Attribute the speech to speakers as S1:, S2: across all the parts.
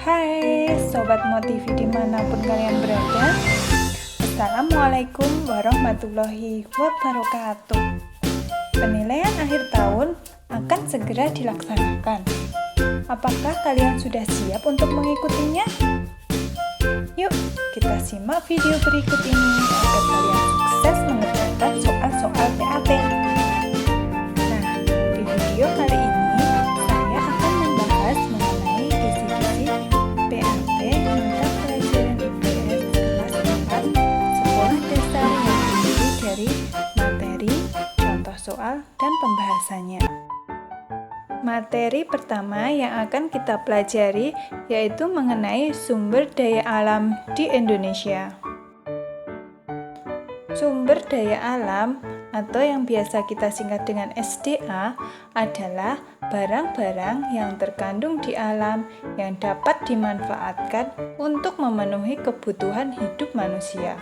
S1: Hai Sobat Motivi dimanapun kalian berada. Assalamualaikum warahmatullahi wabarakatuh. Penilaian akhir tahun akan segera dilaksanakan. Apakah kalian sudah siap untuk mengikutinya? Yuk kita simak video berikut ini agar kalian sukses mengerjakan soal-soal PAT. Nah, di video kali ini saya akan membahas mengenai kisi-kisi PAT mata pelajaran IPS kelas 4 sekolah dasar yang terdiri dari materi, contoh soal, dan pembahasannya. Materi pertama yang akan kita pelajari yaitu mengenai sumber daya alam di Indonesia. Sumber daya alam atau yang biasa kita singkat dengan SDA adalah barang-barang yang terkandung di alam yang dapat dimanfaatkan untuk memenuhi kebutuhan hidup manusia.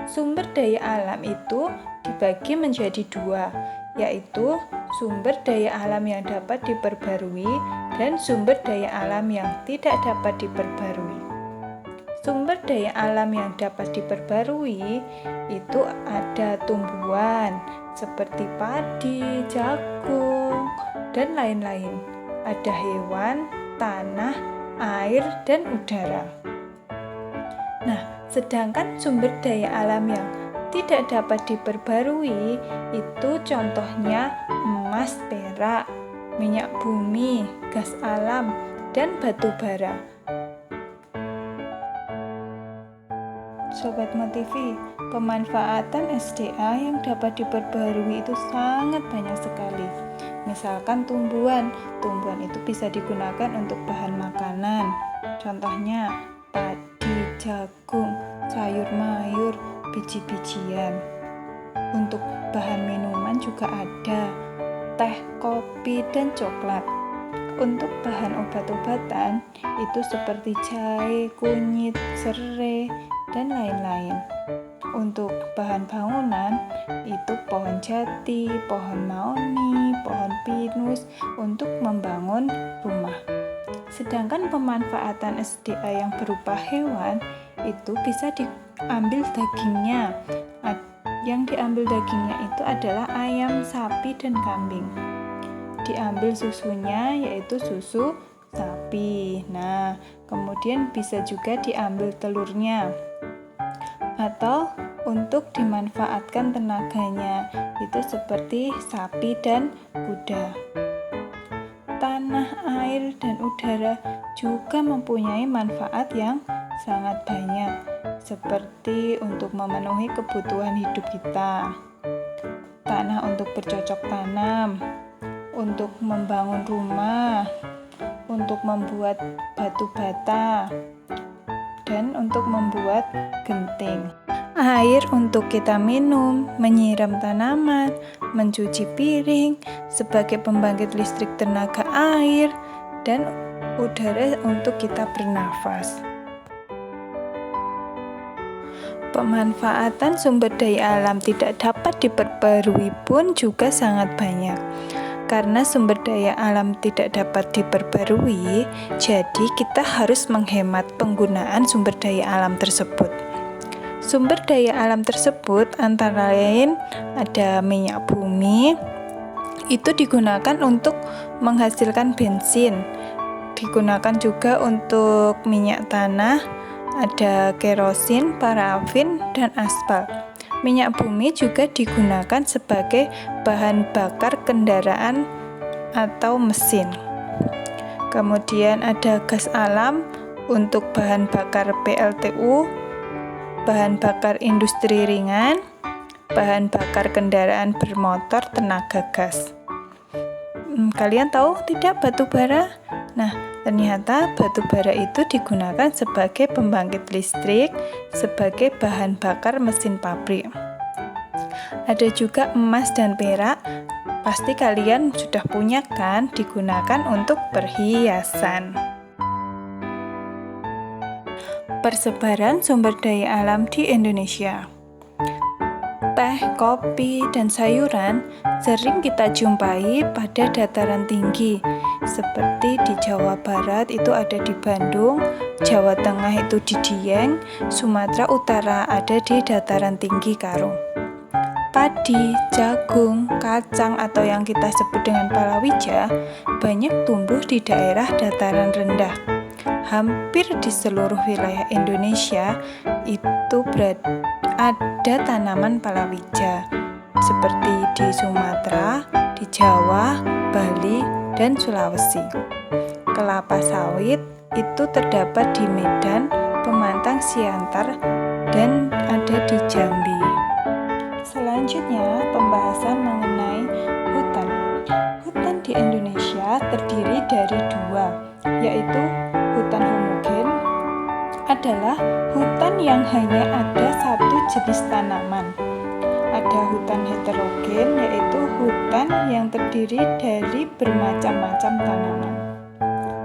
S1: Sumber daya alam itu dibagi menjadi dua, yaitu sumber daya alam yang dapat diperbarui dan sumber daya alam yang tidak dapat diperbarui. Sumber daya alam yang dapat diperbarui itu ada tumbuhan seperti padi, jagung, dan lain-lain. Ada hewan, tanah, air, dan udara. Nah, sedangkan sumber daya alam yang tidak dapat diperbarui itu contohnya emas, perak, minyak bumi, gas alam, dan batu bara. Sobat Motivi, pemanfaatan SDA yang dapat diperbarui itu sangat banyak sekali. Misalkan tumbuhan itu bisa digunakan untuk bahan makanan. Contohnya padi, jagung, sayur mayur, biji-bijian. Untuk bahan minuman juga ada teh, kopi, dan coklat. Untuk bahan obat-obatan itu seperti jahe, kunyit, serai, dan lain-lain. Untuk bahan bangunan itu pohon jati, pohon mahoni, pohon pinus untuk membangun rumah. Sedangkan pemanfaatan SDA yang berupa hewan itu bisa diambil dagingnya. Yang diambil dagingnya itu adalah ayam, sapi, dan kambing. Diambil susunya yaitu susu sapi. Nah, kemudian bisa juga diambil telurnya. Atau untuk dimanfaatkan tenaganya, itu seperti sapi dan kuda. Tanah, air, dan udara juga mempunyai manfaat yang sangat banyak, seperti untuk memenuhi kebutuhan hidup kita. Tanah untuk bercocok tanam, untuk membangun rumah, untuk membuat batu bata, dan untuk membuat genting. Air untuk kita minum, menyiram tanaman, mencuci piring, sebagai pembangkit listrik tenaga air, dan udara untuk kita bernafas. Pemanfaatan sumber daya alam tidak dapat diperbarui pun juga sangat banyak. Karena sumber daya alam tidak dapat diperbarui, jadi kita harus menghemat penggunaan sumber daya alam tersebut. Sumber daya alam tersebut antara lain ada minyak bumi, itu digunakan untuk menghasilkan bensin. Digunakan juga untuk minyak tanah, ada kerosin, parafin, dan aspal. Minyak bumi juga digunakan sebagai bahan bakar kendaraan atau mesin. Kemudian ada gas alam untuk bahan bakar PLTU, bahan bakar industri ringan, bahan bakar kendaraan bermotor tenaga gas. Kalian tahu tidak batu bara? Nah, ternyata batu bara itu digunakan sebagai pembangkit listrik, sebagai bahan bakar mesin pabrik. Ada juga emas dan perak, pasti kalian sudah punya kan, digunakan untuk perhiasan. Persebaran sumber daya alam di Indonesia. teh, kopi, dan sayuran sering kita jumpai pada dataran tinggi, seperti di Jawa Barat itu ada di Bandung, Jawa Tengah itu di Dieng, Sumatera Utara ada di dataran tinggi Karung. Padi, jagung, kacang atau yang kita sebut dengan palawija banyak tumbuh di daerah dataran rendah. Hampir di seluruh wilayah Indonesia itu ada tanaman palawija, seperti di Sumatera, di Jawa, Bali, dan Sulawesi. Kelapa sawit itu terdapat di Medan, Pemantang Siantar, dan ada di Jambi. Selanjutnya, pembahasan mengenai hutan. Hutan di Indonesia terdiri dari dua, yaitu hutan homogen adalah hutan yang hanya ada satu jenis tanaman. Ada hutan heterogen, yaitu hutan yang terdiri dari bermacam-macam tanaman.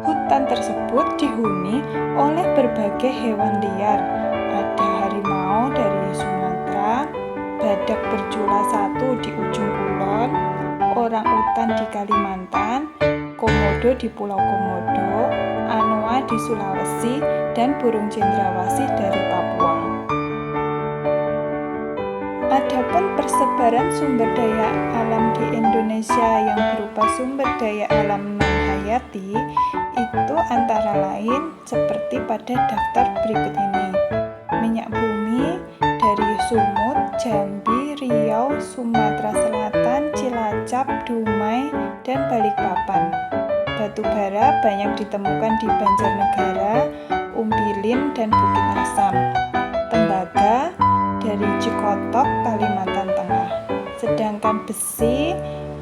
S1: Hutan tersebut dihuni oleh berbagai hewan liar. Ada harimau dari Sumatera, badak berjula satu di ujung kulon, orang utan di Kalimantan, komodo di Pulau Komodo, anoa di Sulawesi, dan burung cendrawasih dari Papua. Adapun persebaran sumber daya alam di Indonesia yang berupa sumber daya alam non-hayati itu antara lain seperti pada daftar berikut ini. Minyak bumi dari Sumut, Jambi, Riau, Sumatera Selatan, Cilacap, Dumai, dan Balikpapan. Batu bara banyak ditemukan di Banjarnegara, Umbilin, dan Bukit Asam. Tembaga dari Cikotok, Kalimantan Tengah. Sedangkan besi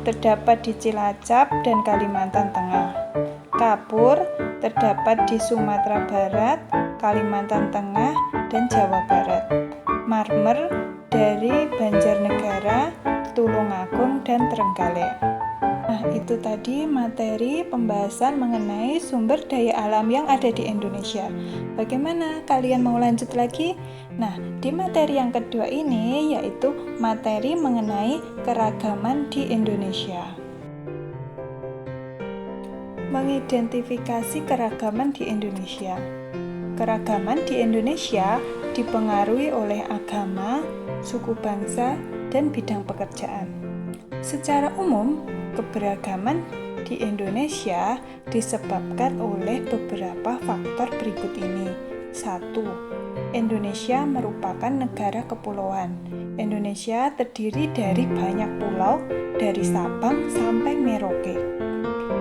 S1: terdapat di Cilacap dan Kalimantan Tengah. Kapur terdapat di Sumatera Barat, Kalimantan Tengah, dan Jawa Barat. Marmer dari Banjarnegara, Tulungagung, dan Trenggalek. Nah, itu tadi materi pembahasan mengenai sumber daya alam yang ada di Indonesia. Bagaimana? Kalian mau lanjut lagi? Nah, di materi yang kedua ini yaitu materi mengenai keragaman di Indonesia. Mengidentifikasi keragaman di Indonesia. Keragaman di Indonesia dipengaruhi oleh agama, suku bangsa, dan bidang pekerjaan. Secara umum, keberagaman di Indonesia disebabkan oleh beberapa faktor berikut ini. 1. Indonesia merupakan negara kepulauan. Indonesia terdiri dari banyak pulau dari Sabang sampai Merauke.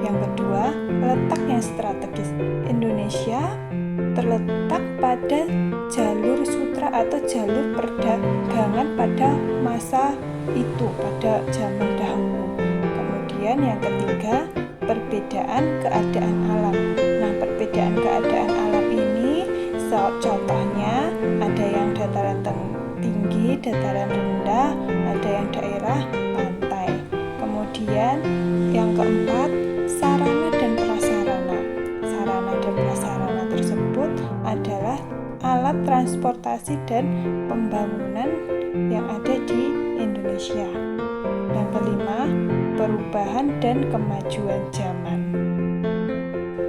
S1: Yang kedua, letak yang strategis. Indonesia terletak pada jalur sutra atau jalur perdagangan pada masa itu, pada zaman dahulu. Kemudian yang ketiga, perbedaan keadaan alam. Nah, perbedaan keadaan alam ini contohnya ada yang dataran tinggi, dataran rendah, ada yang daerah pantai. Kemudian yang keempat, sarana dan prasarana. Sarana dan prasarana tersebut adalah alat transportasi dan pembangunan yang ada di Indonesia. Yang kelima, perubahan dan kemajuan zaman.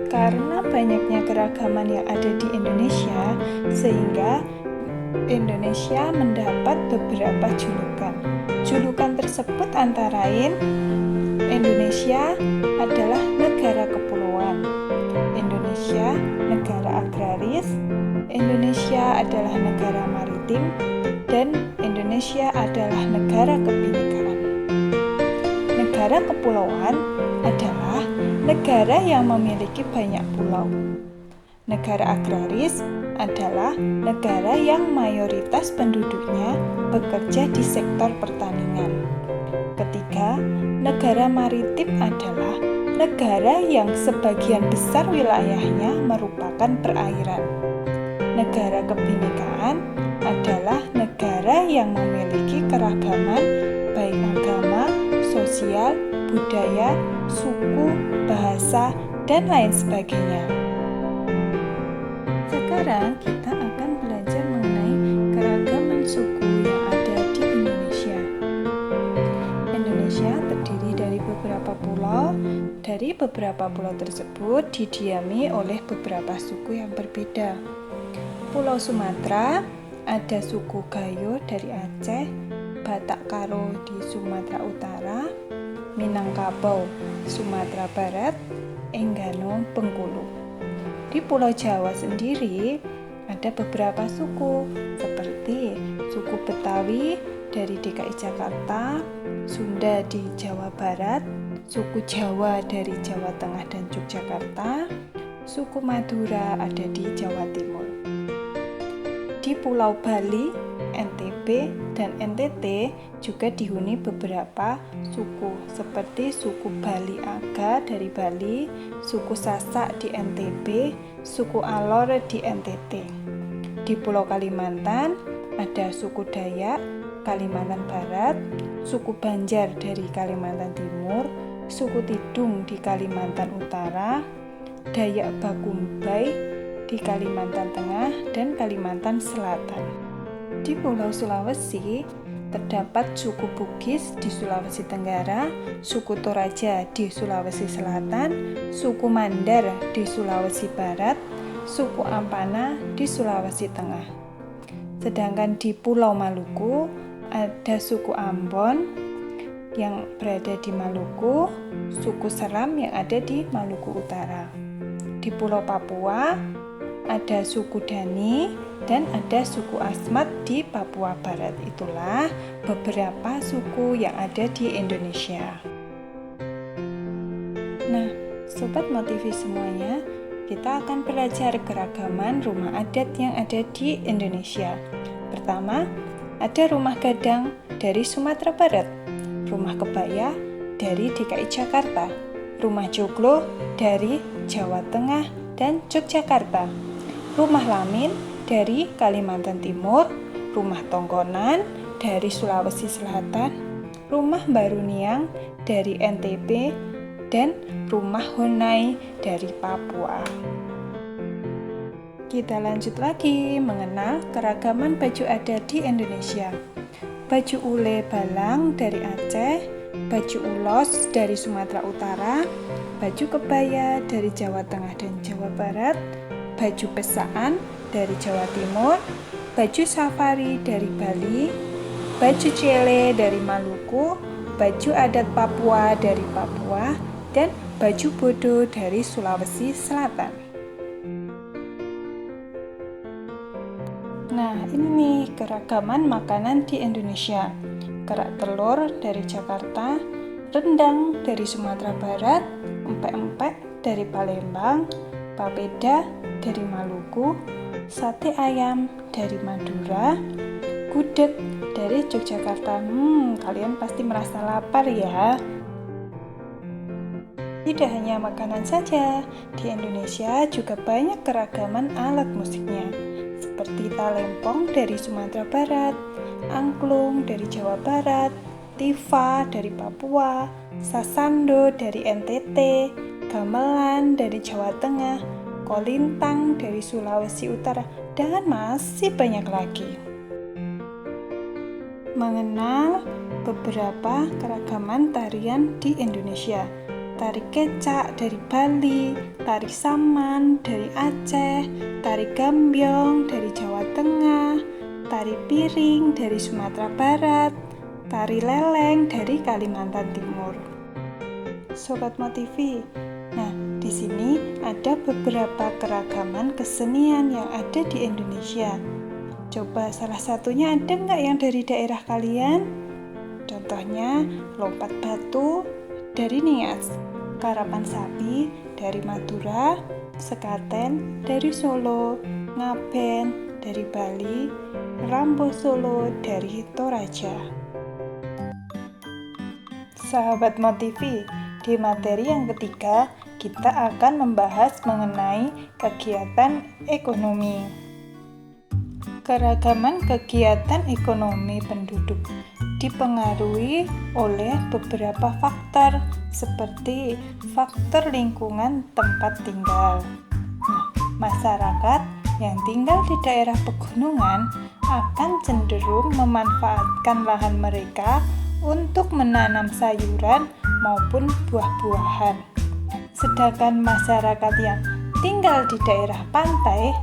S1: Karena banyaknya keragaman yang ada di Indonesia, sehingga Indonesia mendapat beberapa julukan. Julukan tersebut antara lain, Indonesia adalah negara kepulauan, Indonesia negara agraris, Indonesia adalah negara maritim, dan Indonesia adalah negara kebinekaan. Negara kepulauan adalah negara yang memiliki banyak pulau. Negara agraris adalah negara yang mayoritas penduduknya bekerja di sektor pertanian. Ketiga, negara maritim adalah negara yang sebagian besar wilayahnya merupakan perairan. Negara kebinekaan adalah negara yang memiliki keragaman baik agama, sosial, budaya, suku, bahasa, dan lain sebagainya. Sekarang kita akan belajar mengenai keragaman suku yang ada di Indonesia. beberapa pulau tersebut didiami oleh beberapa suku yang berbeda. Pulau Sumatera ada suku Gayo dari Aceh, Batak Karo di Sumatera Utara, Minangkabau, Sumatera Barat, Enggano, Bengkulu. Di Pulau Jawa sendiri ada beberapa suku seperti suku Betawi dari DKI Jakarta, Sunda di Jawa Barat, suku Jawa dari Jawa Tengah dan Yogyakarta, suku Madura ada di Jawa Timur. Di Pulau Bali, NTB, dan NTT juga dihuni beberapa suku seperti suku Bali Aga dari Bali, suku Sasak di NTB, suku Alor di NTT. Di Pulau Kalimantan ada suku Dayak Kalimantan Barat, suku Banjar dari Kalimantan Timur, suku Tidung di Kalimantan Utara, Dayak Bakumbai di Kalimantan Tengah dan Kalimantan Selatan. Di Pulau Sulawesi terdapat suku Bugis di Sulawesi Tenggara, suku Toraja di Sulawesi Selatan, suku Mandar di Sulawesi Barat, suku Ampana di Sulawesi Tengah. Sedangkan di Pulau Maluku ada suku Ambon yang berada di Maluku, suku Seram yang ada di Maluku Utara. Di Pulau Papua ada suku Dani dan ada suku Asmat di Papua Barat. Itulah beberapa suku yang ada di Indonesia. Nah, Sobat Motivi semuanya, kita akan belajar keragaman rumah adat yang ada di Indonesia. Pertama, ada rumah gadang dari Sumatera Barat, rumah kebaya dari DKI Jakarta, rumah joglo dari Jawa Tengah dan Yogyakarta, rumah lamin dari Kalimantan Timur, rumah tongkonan dari Sulawesi Selatan, rumah baruniang dari NTB, dan rumah honai dari Papua. Kita lanjut lagi mengenal keragaman baju adat di Indonesia. Baju ule balang dari Aceh, baju ulos dari Sumatera Utara, baju kebaya dari Jawa Tengah dan Jawa Barat, baju pesaan dari Jawa Timur, baju safari dari Bali, baju cele dari Maluku, baju adat Papua dari Papua, dan baju bodo dari Sulawesi Selatan. Nah, ini nih keragaman makanan di Indonesia. Kerak telur dari Jakarta, rendang dari Sumatera Barat, empek-empek dari Palembang, papeda dari Maluku, sate ayam dari Madura, gudeg dari Yogyakarta. Kalian pasti merasa lapar ya. Tidak hanya makanan saja, di Indonesia juga banyak keragaman alat musiknya, seperti talempong dari Sumatera Barat, angklung dari Jawa Barat, tifa dari Papua, sasando dari NTT, gamelan dari Jawa Tengah, kolintang dari Sulawesi Utara, dan masih banyak lagi. Mengenal beberapa keragaman tarian di Indonesia. Tari kecak dari Bali, tari saman dari Aceh, tari gambyong dari Jawa Tengah, tari piring dari Sumatera Barat, tari leleng dari Kalimantan Timur. Sobat Motivi, nah di sini ada beberapa keragaman kesenian yang ada di Indonesia. Coba salah satunya ada nggak yang dari daerah kalian? Contohnya lompat batu dari Nias, karapan sapi dari Madura, sekaten dari Solo, ngaben dari Bali, rambo Solo dari Toraja. Sahabat Motivi, di materi yang ketiga kita akan membahas mengenai kegiatan ekonomi. Keragaman kegiatan ekonomi penduduk dipengaruhi oleh beberapa faktor seperti faktor lingkungan tempat tinggal. Masyarakat yang tinggal di daerah pegunungan akan cenderung memanfaatkan lahan mereka untuk menanam sayuran maupun buah-buahan. Sedangkan masyarakat yang tinggal di daerah pantai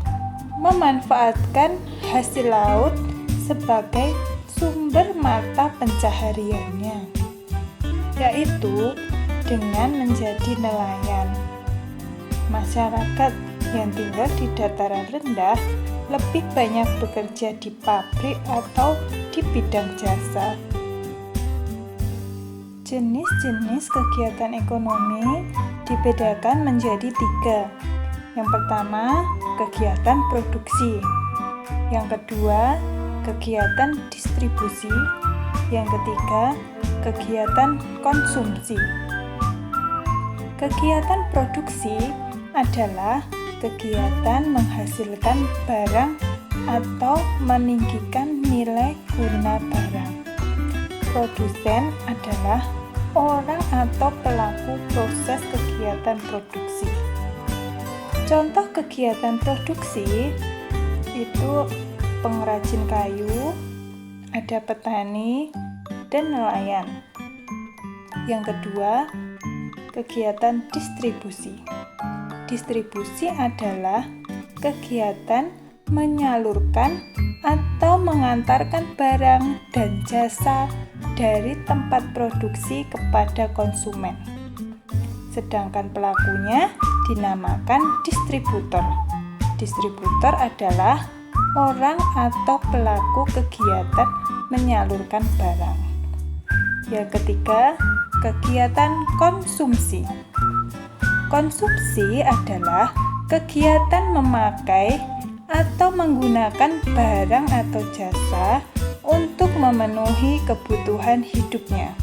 S1: memanfaatkan hasil laut sebagai sumber mata pencahariannya, yaitu dengan menjadi nelayan. Masyarakat yang tinggal di dataran rendah lebih banyak bekerja di pabrik atau di bidang jasa. Jenis-jenis kegiatan ekonomi dibedakan menjadi 3. Yang pertama, kegiatan produksi. Yang kedua, kegiatan distribusi. Yang ketiga, kegiatan konsumsi. Kegiatan produksi adalah kegiatan menghasilkan barang atau meninggikan nilai guna barang. Produsen adalah orang atau pelaku proses kegiatan produksi. Contoh kegiatan produksi itu pengrajin kayu, ada petani, dan nelayan. Yang kedua, kegiatan distribusi. Distribusi adalah kegiatan menyalurkan atau mengantarkan barang dan jasa dari tempat produksi kepada konsumen. Sedangkan pelakunya dinamakan distributor. Distributor adalah orang atau pelaku kegiatan menyalurkan barang. Yang ketiga, kegiatan konsumsi. Konsumsi adalah kegiatan memakai atau menggunakan barang atau jasa untuk memenuhi kebutuhan hidupnya.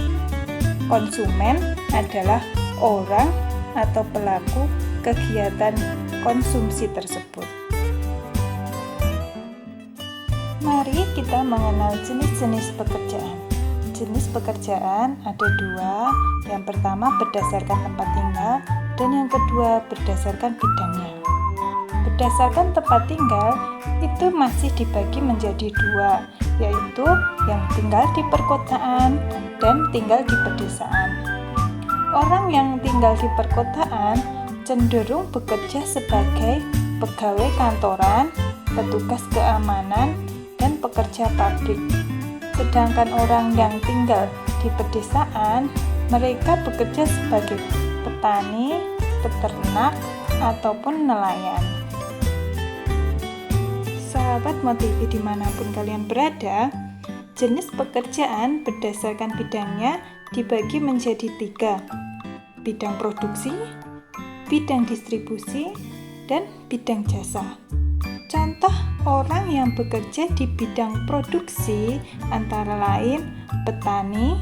S1: Konsumen adalah orang atau pelaku kegiatan konsumsi tersebut. Mari kita mengenal jenis-jenis pekerjaan. Jenis pekerjaan ada 2. Yang pertama berdasarkan tempat tinggal dan yang kedua berdasarkan bidangnya. Berdasarkan tempat tinggal itu masih dibagi menjadi 2, yaitu yang tinggal di perkotaan dan tinggal di pedesaan. Orang yang tinggal di perkotaan cenderung bekerja sebagai pegawai kantoran, petugas keamanan, dan pekerja pabrik. Sedangkan orang yang tinggal di pedesaan, mereka bekerja sebagai petani, peternak, ataupun nelayan. Sahabat Motivi dimanapun kalian berada, jenis pekerjaan berdasarkan bidangnya dibagi menjadi 3. Bidang produksi, bidang distribusi, dan bidang jasa. Contoh orang yang bekerja di bidang produksi antara lain petani,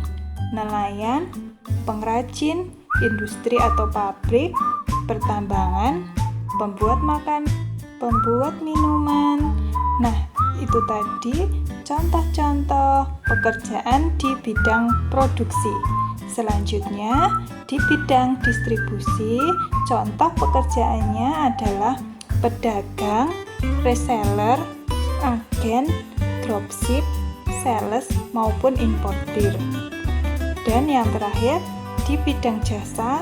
S1: nelayan, pengrajin, industri atau pabrik, pertambangan, pembuat makan, pembuat minuman. Nah, itu tadi contoh-contoh pekerjaan di bidang produksi. Selanjutnya, di bidang distribusi, contoh pekerjaannya adalah pedagang, reseller, agen, dropship, sales, maupun importir. Dan yang terakhir, di bidang jasa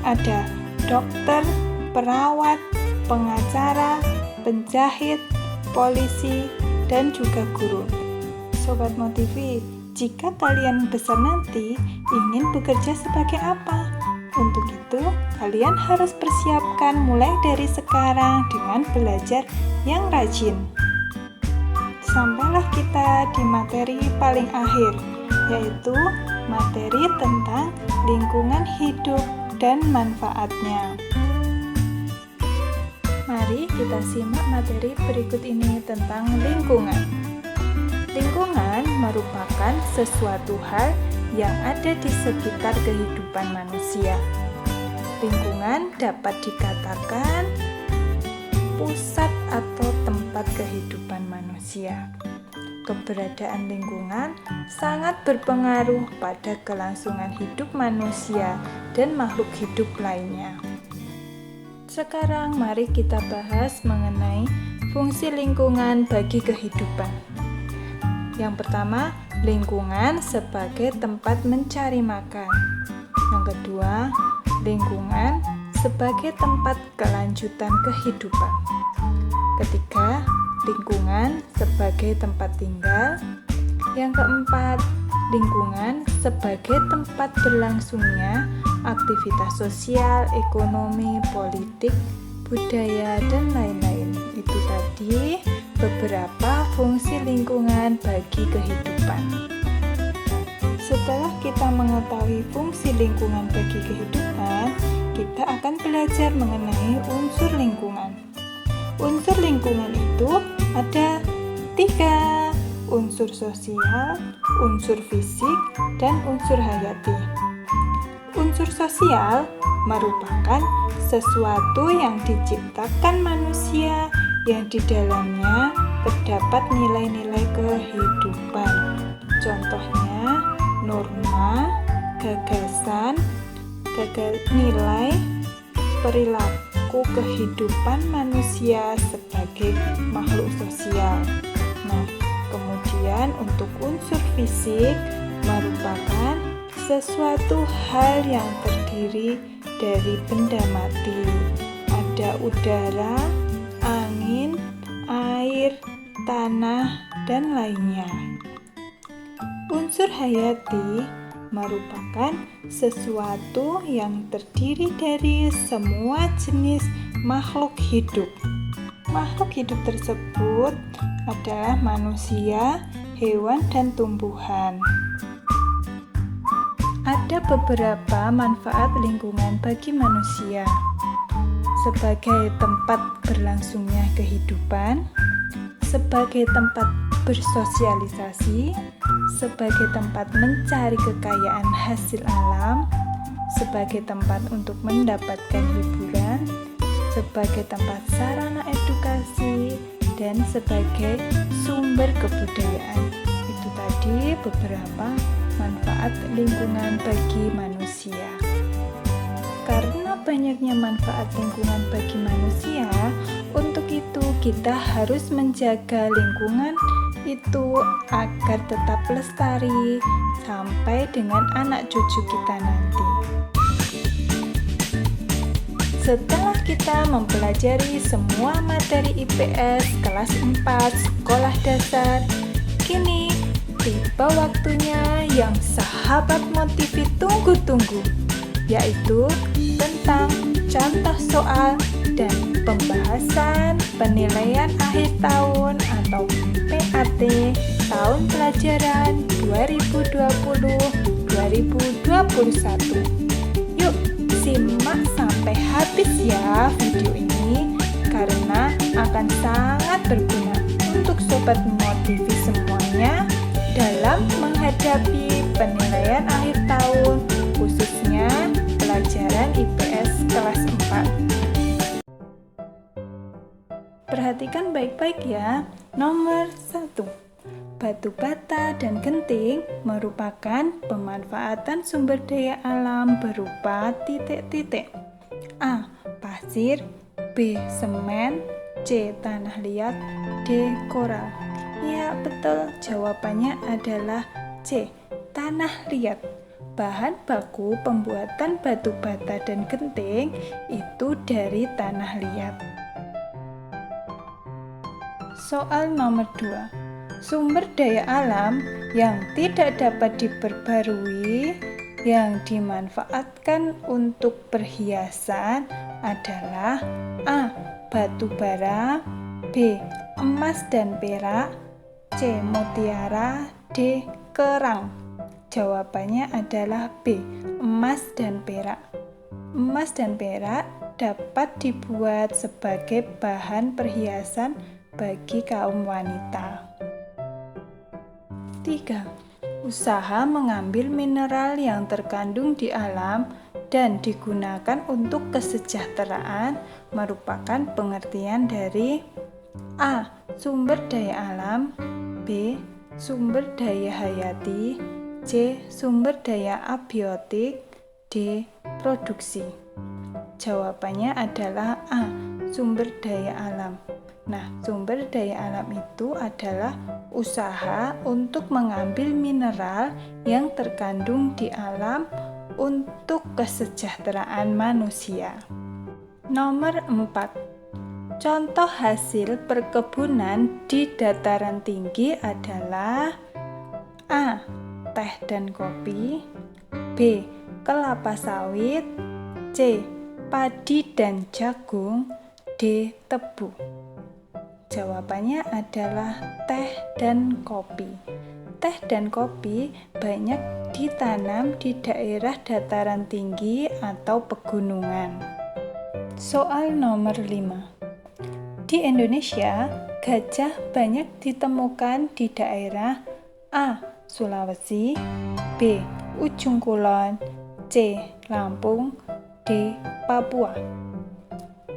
S1: ada dokter, perawat, pengacara, penjahit, polisi, dan juga guru. Sobat Motivi, jika kalian besar nanti ingin bekerja sebagai apa? Untuk itu, kalian harus persiapkan mulai dari sekarang dengan belajar yang rajin. Sampailah kita di materi paling akhir, yaitu materi tentang lingkungan hidup dan manfaatnya. Mari kita simak materi berikut ini tentang lingkungan. Lingkungan merupakan sesuatu hal yang ada di sekitar kehidupan manusia. Lingkungan dapat dikatakan pusat atau tempat kehidupan manusia. Keberadaan lingkungan sangat berpengaruh pada kelangsungan hidup manusia dan makhluk hidup lainnya. Sekarang mari kita bahas mengenai fungsi lingkungan bagi kehidupan. Yang pertama, lingkungan sebagai tempat mencari makan. Yang kedua, lingkungan sebagai tempat kelanjutan kehidupan. Ketiga, lingkungan sebagai tempat tinggal. Yang keempat, lingkungan sebagai tempat berlangsungnya aktivitas sosial, ekonomi, politik, budaya, dan lain-lain. Itu tadi beberapa fungsi lingkungan bagi kehidupan. Setelah kita mengetahui fungsi lingkungan bagi kehidupan, kita akan belajar mengenai unsur lingkungan. Unsur lingkungan itu ada 3, unsur sosial, unsur fisik, dan unsur hayati. Unsur sosial merupakan sesuatu yang diciptakan manusia yang di dalamnya terdapat nilai-nilai kehidupan. Contohnya, norma, gagasan, nilai, perilaku kehidupan manusia sebagai makhluk sosial. Nah, kemudian untuk unsur fisik merupakan sesuatu hal yang terdiri dari benda mati. Ada udara, angin, air, tanah, dan lainnya. Unsur hayati merupakan sesuatu yang terdiri dari semua jenis makhluk hidup. Makhluk hidup tersebut adalah manusia, hewan, dan tumbuhan. Ada beberapa manfaat lingkungan bagi manusia sebagai tempat berlangsungnya kehidupan, sebagai tempat bersosialisasi, sebagai tempat mencari kekayaan hasil alam, sebagai tempat untuk mendapatkan hiburan, sebagai tempat sarana edukasi, dan sebagai sumber kebudayaan. Itu tadi beberapa manfaat lingkungan bagi manusia. Karena banyaknya manfaat lingkungan bagi manusia, untuk itu kita harus menjaga lingkungan itu agar tetap lestari sampai dengan anak cucu kita nanti. Setelah kita mempelajari semua materi IPS kelas 4 sekolah dasar, kini tiba waktunya yang sahabat Motivi tunggu-tunggu, yaitu tentang contoh soal dan pembahasan penilaian akhir tahun atau PAT tahun pelajaran 2020-2021. Yuk, simak sampai habis ya video ini, karena akan sangat berguna untuk Sobat Motivi semuanya dalam menghadapi penilaian akhir tahun, khususnya pelajaran IPS kelas 4. Perhatikan baik-baik ya. Nomor 1. Batu bata dan genting merupakan pemanfaatan sumber daya alam berupa titik-titik. A. Pasir, B. Semen, C. Tanah liat, D. Koral. Ya, betul. Jawabannya adalah C. Tanah liat. Bahan baku pembuatan batu bata dan genting itu dari tanah liat. Soal nomor 2. Sumber daya alam yang tidak dapat diperbarui yang dimanfaatkan untuk perhiasan adalah A. Batu bara, B. Emas dan perak, C. Mutiara, D. Kerang. Jawabannya adalah B. Emas dan perak. Emas dan perak dapat dibuat sebagai bahan perhiasan bagi kaum wanita. 3. Usaha mengambil mineral yang terkandung di alam dan digunakan untuk kesejahteraan merupakan pengertian dari A. Sumber daya alam, B. Sumber daya hayati, C. Sumber daya abiotik, D. Produksi. Jawabannya adalah A. Sumber daya alam. Nah, sumber daya alam itu adalah usaha untuk mengambil mineral yang terkandung di alam untuk kesejahteraan manusia. Nomor 4. Contoh hasil perkebunan di dataran tinggi adalah A. Teh dan kopi, B. Kelapa sawit, C. Padi dan jagung, D. Tebu. Jawabannya adalah teh dan kopi. Teh dan kopi banyak ditanam di daerah dataran tinggi atau pegunungan. Soal nomor 5. Di Indonesia, gajah banyak ditemukan di daerah A. Sulawesi, B. Ujung Kulon, C. Lampung, D. Papua.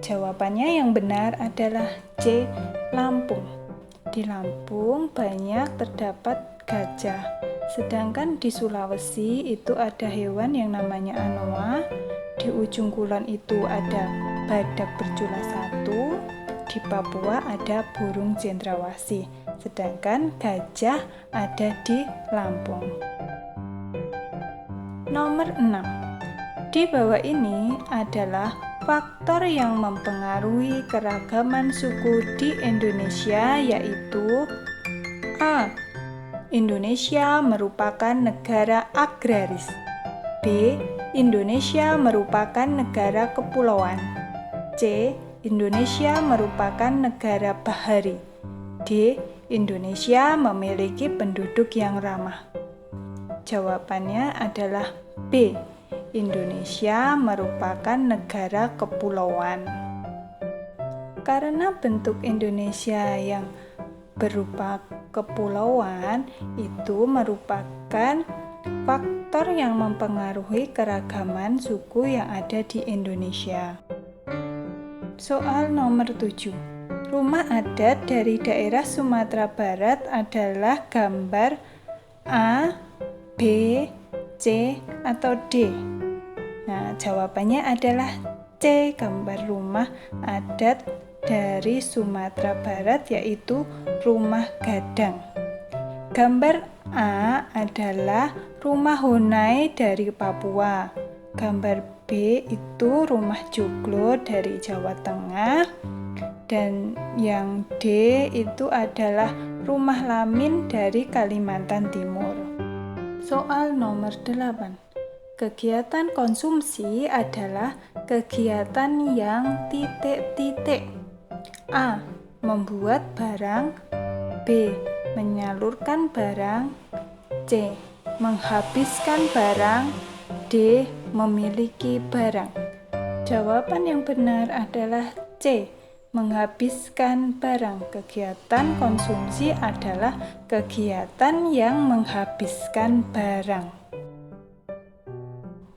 S1: Jawabannya yang benar adalah C. Lampung. Di Lampung banyak terdapat gajah, sedangkan di Sulawesi itu ada hewan yang namanya anoa, di Ujung Kulon itu ada badak bercula satu, di Papua ada burung cendrawasih, sedangkan gajah ada di Lampung. Nomor 6. Di bawah ini adalah faktor yang mempengaruhi keragaman suku di Indonesia, yaitu A. Indonesia merupakan negara agraris, B. Indonesia merupakan negara kepulauan, C. Indonesia merupakan negara bahari, D. Indonesia memiliki penduduk yang ramah. Jawabannya adalah B. Indonesia merupakan negara kepulauan. Karena bentuk Indonesia yang berupa kepulauan itu merupakan faktor yang mempengaruhi keragaman suku yang ada di Indonesia. Soal nomor 7. Rumah adat dari daerah Sumatera Barat adalah gambar A, B, C, atau D. Nah, jawabannya adalah C, gambar rumah adat dari Sumatera Barat, yaitu rumah gadang. Gambar A adalah rumah Honai dari Papua. Gambar B itu rumah joglo dari Jawa Tengah. Dan yang D itu adalah rumah lamin dari Kalimantan Timur. Soal nomor 8. Kegiatan konsumsi adalah kegiatan yang titik-titik. A. Membuat barang, B. Menyalurkan barang, C. Menghabiskan barang, D. Memiliki barang. Jawaban yang benar adalah C. Menghabiskan barang. Kegiatan konsumsi adalah kegiatan yang menghabiskan barang.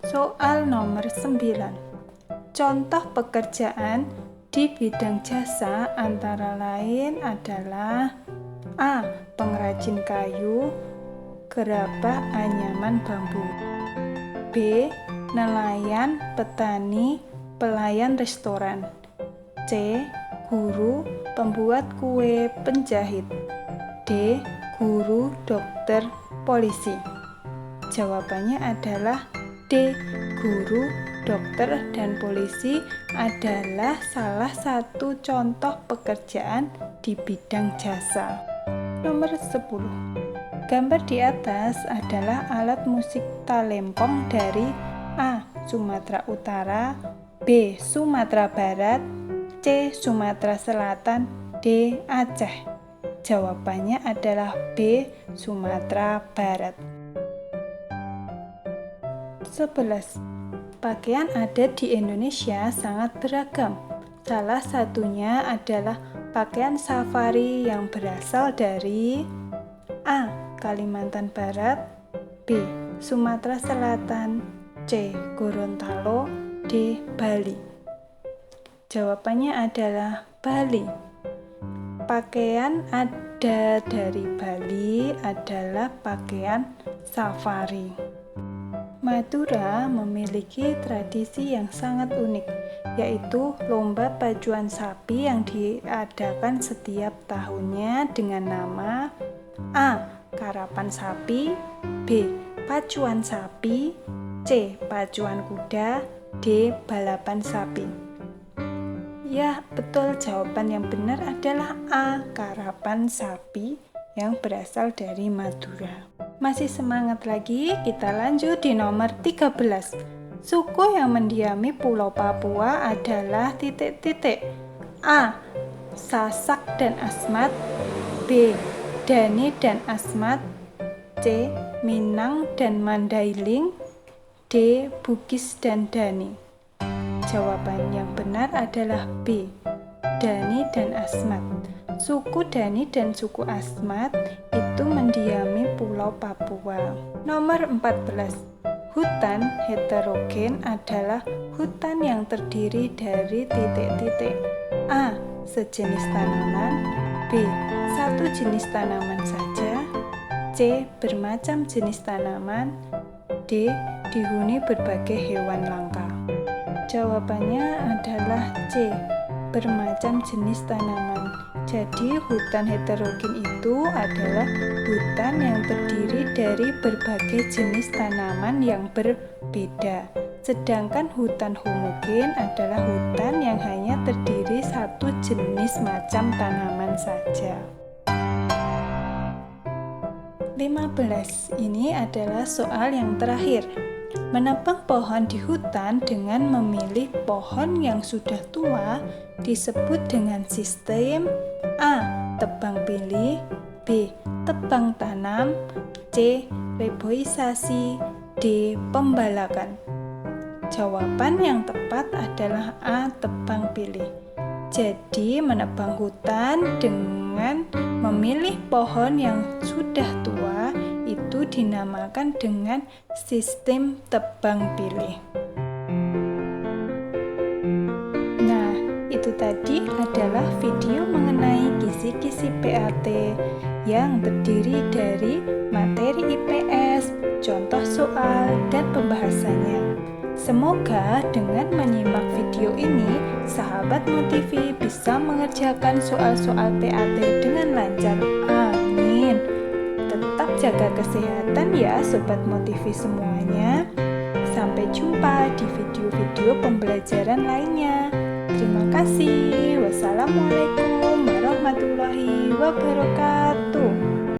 S1: Soal nomor 9. Contoh pekerjaan di bidang jasa antara lain adalah A. Pengrajin kayu, gerabah anyaman bambu, B. Nelayan, petani, pelayan restoran, C. Guru, pembuat kue, penjahit, D. Guru, dokter, polisi. Jawabannya adalah D. Guru, dokter, dan polisi adalah salah satu contoh pekerjaan di bidang jasa. Nomor 10. Gambar di atas adalah alat musik talempong dari A. Sumatera Utara, B. Sumatera Barat, C. Sumatera Selatan, D. Aceh. Jawabannya adalah B. Sumatera Barat. 11. Pakaian adat di Indonesia sangat beragam. Salah satunya adalah pakaian safari yang berasal dari A. Kalimantan Barat, B. Sumatera Selatan, C. Gorontalo, D. Bali. Jawabannya adalah Bali. Pakaian adat dari Bali adalah pakaian safari. Madura memiliki tradisi yang sangat unik, yaitu lomba pacuan sapi yang diadakan setiap tahunnya dengan nama A. Karapan sapi, B. Pacuan sapi, C. Pacuan kuda, D. Balapan sapi. Ya, betul, jawaban yang benar adalah A, karapan sapi yang berasal dari Madura. Masih semangat lagi, kita lanjut di nomor 13. Suku yang mendiami Pulau Papua adalah titik-titik. A. Sasak dan Asmat. B. Dani dan Asmat. C. Minang dan Mandailing. D. Bugis dan Dani. Jawaban yang benar adalah B. Dani dan Asmat. Suku Dani dan suku Asmat itu mendiami Pulau Papua. Nomor 14. Hutan heterogen adalah hutan yang terdiri dari titik-titik. A. Sejenis tanaman. B. Satu jenis tanaman saja. C. Bermacam jenis tanaman. D. Dihuni berbagai hewan langka. Jawabannya adalah C. Bermacam jenis tanaman. Jadi hutan heterogen itu adalah hutan yang terdiri dari berbagai jenis tanaman yang berbeda. Sedangkan hutan homogen adalah hutan yang hanya terdiri satu jenis macam tanaman saja. 15. Ini adalah soal yang terakhir. Menebang pohon di hutan dengan memilih pohon yang sudah tua disebut dengan sistem A. Tebang pilih. B. Tebang tanam. C. Reboisasi. D. Pembalakan. Jawaban yang tepat adalah A. Tebang pilih. Jadi menebang hutan dengan memilih pohon yang sudah tua itu dinamakan dengan sistem tebang pilih. Nah, itu tadi adalah video mengenai kisi-kisi PAT yang terdiri dari materi IPS, contoh soal, dan pembahasannya. Semoga dengan menyimak video ini, sahabat Motivi bisa mengerjakan soal-soal PAT dengan lancar. Amin. Tetap jaga kesehatan ya Sobat Motivi semuanya. Sampai jumpa di video-video pembelajaran lainnya. Terima kasih. Wassalamualaikum warahmatullahi wabarakatuh.